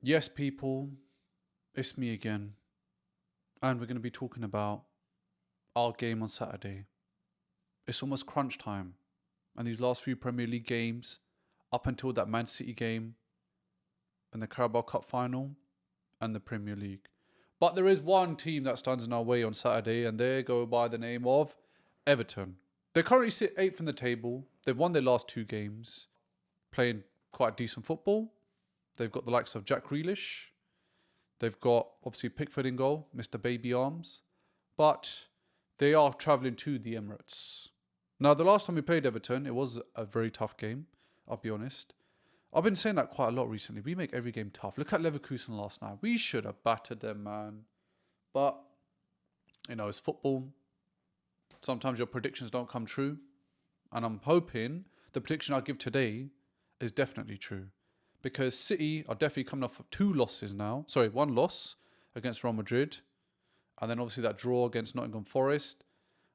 Yes, people, it's me again, and we're going to be talking about our game on Saturday. It's almost crunch time, and these last few Premier League games, up until that Man City game and the Carabao Cup final and the Premier League. But there is one team that stands in our way on Saturday, and they go by the name of Everton. They currently sit 8th in the table. They've won their last 2 games, playing quite decent football. They've got the likes of Jack Grealish. They've got, obviously, Pickford in goal, Mr. Baby Arms. But they are travelling to the Emirates. Now, the last time we played Everton, it was a very tough game, I'll be honest. I've been saying that quite a lot recently. We make every game tough. Look at Leverkusen last night. We should have battered them, man. But, it's football. Sometimes your predictions don't come true. And I'm hoping the prediction I give today is definitely true. Because City are definitely coming off of 2 losses now. Sorry, 1 loss against Real Madrid. And then obviously that draw against Nottingham Forest.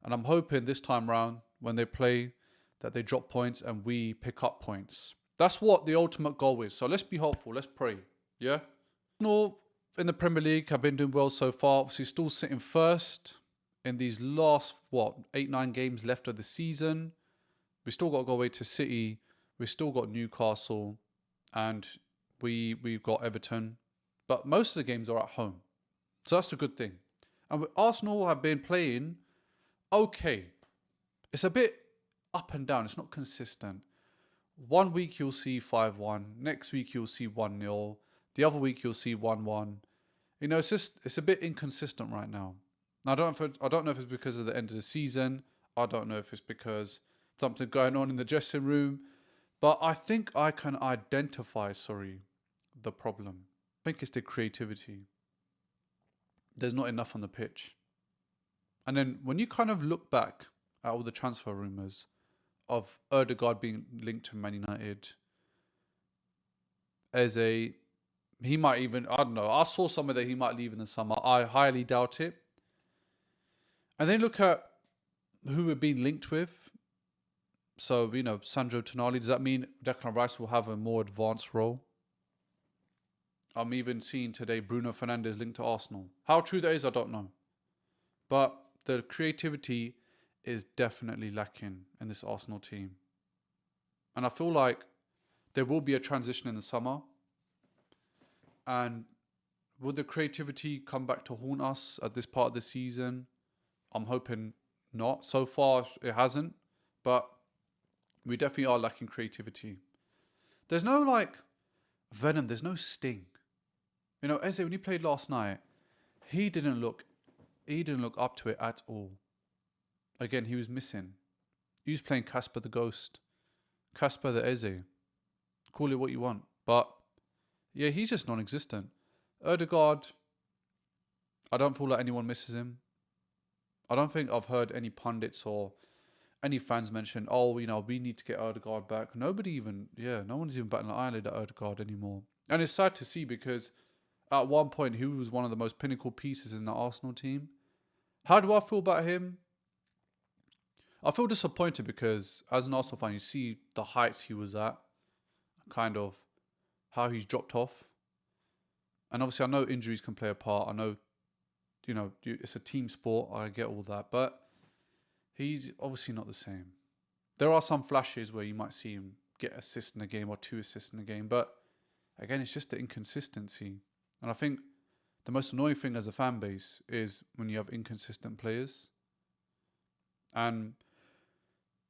And I'm hoping this time round, when they play, that they drop points and we pick up points. That's what the ultimate goal is. So let's be hopeful. Let's pray. Yeah? Arsenal in the Premier League have been doing well so far. Obviously still sitting first in these last, 8-9 games left of the season. We still got to go away to City. We still got Newcastle. And we've got Everton. But most of the games are at home. So that's a good thing. And Arsenal have been playing okay. It's a bit up and down. It's not consistent. One week you'll see 5-1. Next week you'll see 1-0. The other week you'll see 1-1. It's a bit inconsistent right now. I don't know if it's because of the end of the season. I don't know if it's because something going on in the dressing room. But I think I can identify, the problem. I think it's the creativity. There's not enough on the pitch. And then when you kind of look back at all the transfer rumours of Ødegaard being linked to Man United, he might even, I don't know, I saw somewhere that he might leave in the summer. I highly doubt it. And then look at who we're being linked with. So, Sandro Tonali, does that mean Declan Rice will have a more advanced role? I'm even seeing today Bruno Fernandes linked to Arsenal. How true that is, I don't know. But the creativity is definitely lacking in this Arsenal team. And I feel like there will be a transition in the summer. And will the creativity come back to haunt us at this part of the season? I'm hoping not. So far, it hasn't. But we definitely are lacking creativity. There's no venom. There's no sting. Eze, when he played last night, he didn't look up to it at all. Again, he was missing. He was playing Casper the Ghost, Casper the Eze. Call it what you want, but yeah, he's just non-existent. Ødegaard, I don't feel like anyone misses him. I don't think I've heard any pundits or any fans mention, we need to get Ødegaard back. No one's even batting an eyelid at Ødegaard anymore. And it's sad to see because at one point he was one of the most pinnacle pieces in the Arsenal team. How do I feel about him? I feel disappointed because as an Arsenal fan, you see the heights he was at, kind of how he's dropped off. And obviously I know injuries can play a part. I know, it's a team sport. I get all that. But he's obviously not the same. There are some flashes where you might see him get assists in a game or 2 assists in a game. But again, it's just the inconsistency. And I think the most annoying thing as a fan base is when you have inconsistent players. And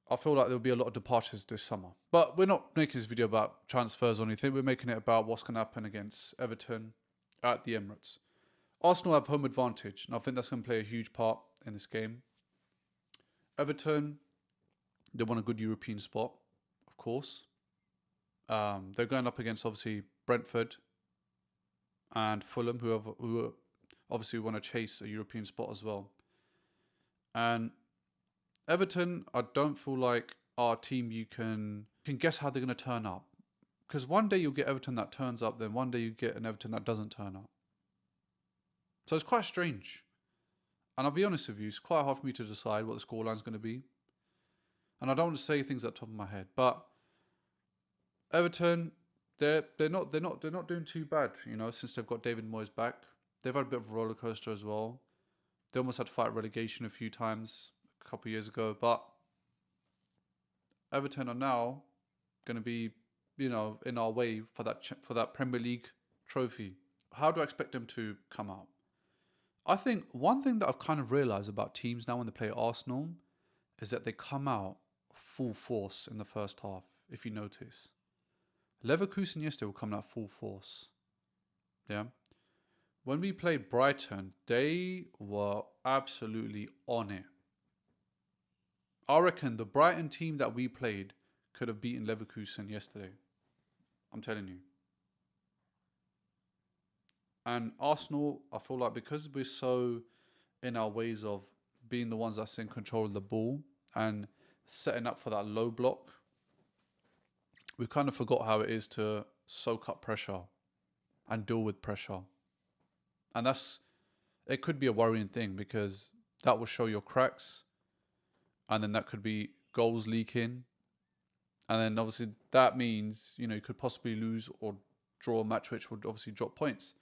I feel like there'll be a lot of departures this summer. But we're not making this video about transfers or anything. We're making it about what's going to happen against Everton at the Emirates. Arsenal have home advantage, and I think that's going to play a huge part in this game. Everton, they want a good European spot, of course. They're going up against, obviously, Brentford and Fulham, who obviously want to chase a European spot as well. And Everton, I don't feel like our team you can guess how they're going to turn up. Because one day you'll get Everton that turns up, then one day you get an Everton that doesn't turn up. So it's quite strange. And I'll be honest with you, it's quite hard for me to decide what the scoreline's going to be. And I don't want to say things at the top of my head, but Everton, they're not doing too bad, since they've got David Moyes back. They've had a bit of a roller coaster as well. They almost had to fight relegation a few times a couple of years ago, but Everton are now going to be, in our way for that Premier League trophy. How do I expect them to come out? I think one thing that I've kind of realised about teams now when they play Arsenal is that they come out full force in the first half, if you notice. Leverkusen yesterday were coming out full force. Yeah. When we played Brighton, they were absolutely on it. I reckon the Brighton team that we played could have beaten Leverkusen yesterday. I'm telling you. And Arsenal, I feel like because we're so in our ways of being the ones that's in control of the ball and setting up for that low block, we kind of forgot how it is to soak up pressure and deal with pressure. And it could be a worrying thing because that will show your cracks. And then that could be goals leaking. And then obviously that means, you could possibly lose or draw a match, which would obviously drop points.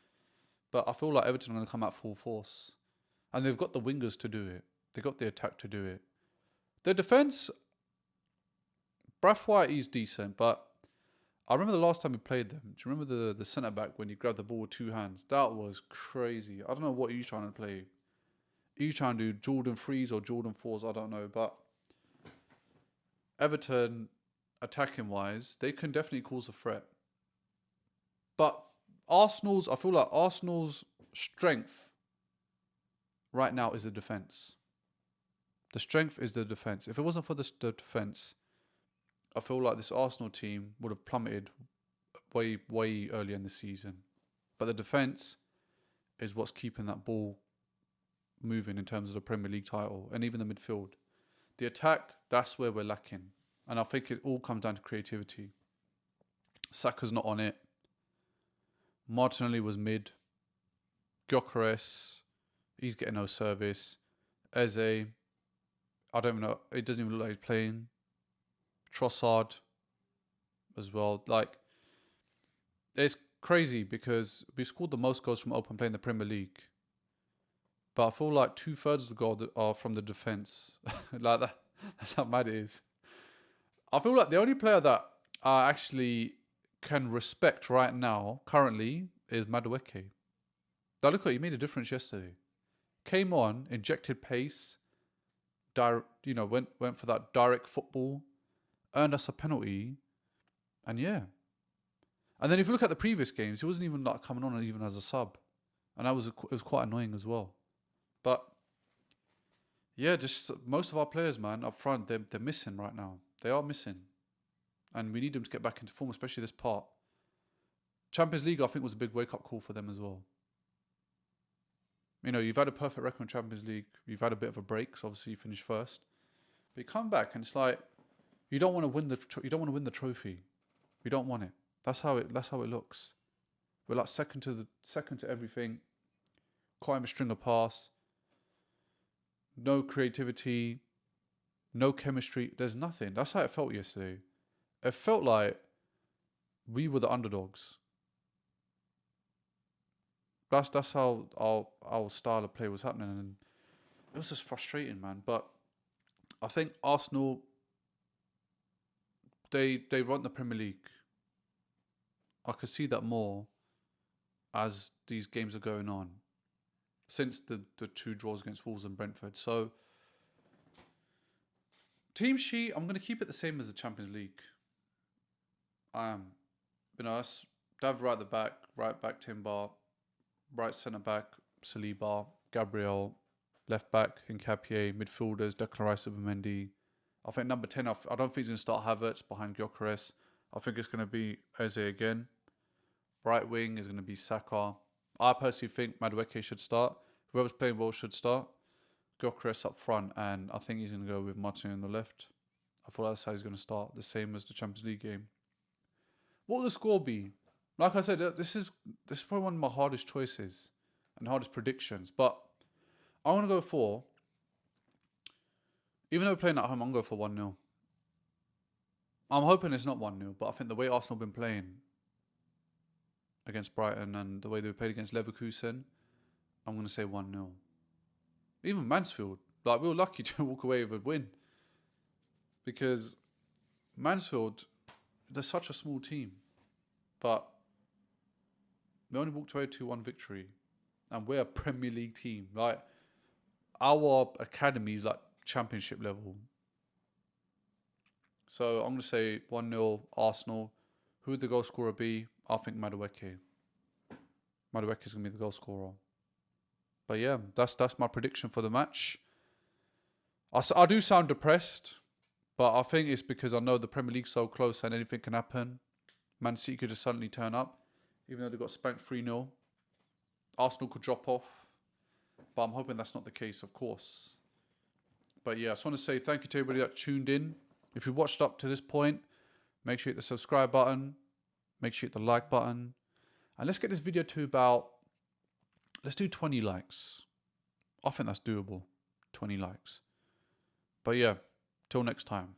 But I feel like Everton are going to come out full force. And they've got the wingers to do it. They've got the attack to do it. Their defence, Brathwaite is decent, but I remember the last time we played them. Do you remember the centre-back when he grabbed the ball with two hands? That was crazy. I don't know what he's trying to play. Are you trying to do Jordan 3s or Jordan 4s? I don't know. But Everton, attacking-wise, they can definitely cause a threat. But I feel like Arsenal's strength right now is the defence. The strength is the defence. If it wasn't for the defence, I feel like this Arsenal team would have plummeted way, way earlier in the season. But the defence is what's keeping that ball moving in terms of the Premier League title and even the midfield. The attack, that's where we're lacking. And I think it all comes down to creativity. Saka's not on it. Martinelli was mid. Gyökeres, he's getting no service. Eze, I don't even know. It doesn't even look like he's playing. Trossard as well. Like, it's crazy because we scored the most goals from open play in the Premier League. But I feel like 2/3 of the goals are from the defence. Like that. That's how mad it is. I feel like the only player that I actually can respect right now, currently, is Madueke. Now look at, he made a difference yesterday. Came on, injected pace, went for that direct football, earned us a penalty, and yeah. And then if you look at the previous games, he wasn't even like coming on even as a sub, and it was quite annoying as well. But yeah, just most of our players, man, up front, they're missing right now. They are missing, and we need them to get back into form, especially this part. Champions League, I think, was a big wake-up call for them as well. You've had a perfect record in Champions League. You've had a bit of a break, so obviously you finished first. But you come back and it's like you don't want to win the trophy. You don't want it. That's how it looks. We're like second to everything. Can't even string a pass. No creativity. No chemistry. There's nothing. That's how it felt yesterday. It felt like we were the underdogs. That's how our style of play was happening, and it was just frustrating, man. But I think Arsenal, they run the Premier League. I could see that more as these games are going on, since the two draws against Wolves and Brentford. So team sheet, I'm going to keep it the same as the Champions League. I am. That's Dav right at the back, right back Timber, right centre back Saliba, Gabriel, left back Nketiah, midfielders Declan Rice, Mendy. I think number 10, I don't think he's going to start Havertz behind Gyökeres. I think it's going to be Eze again. Right wing is going to be Saka. I personally think Madueke should start. Whoever's playing well should start. Gyökeres up front, and I think he's going to go with Martin on the left. I thought that's how he's going to start, the same as the Champions League game. What will the score be? Like I said, this is probably one of my hardest choices and hardest predictions. But I want to go for, even though we're playing at home, I'm going to go for 1-0. I'm hoping it's not 1-0, but I think the way Arsenal have been playing, against Brighton and the way they played against Leverkusen, I'm going to say 1-0. Even Mansfield, like, we were lucky to walk away with a win. Because Mansfield, they're such a small team. But we only walked away 2-1 victory. And we're a Premier League team. Like, our academy is like championship level. So I'm going to say 1-0 Arsenal. Who would the goal scorer be? I think Madueke. Madueke is going to be the goal scorer. But yeah, that's my prediction for the match. I do sound depressed, but I think it's because I know the Premier League's so close and anything can happen. Man City could just suddenly turn up, even though they got spanked 3-0. Arsenal could drop off, but I'm hoping that's not the case, of course. But yeah, I just want to say thank you to everybody that tuned in. If you watched up to this point, make sure you hit the subscribe button. Make sure you hit the like button. And let's get this video to about, let's do 20 likes. I think that's doable, 20 likes. But yeah, till next time.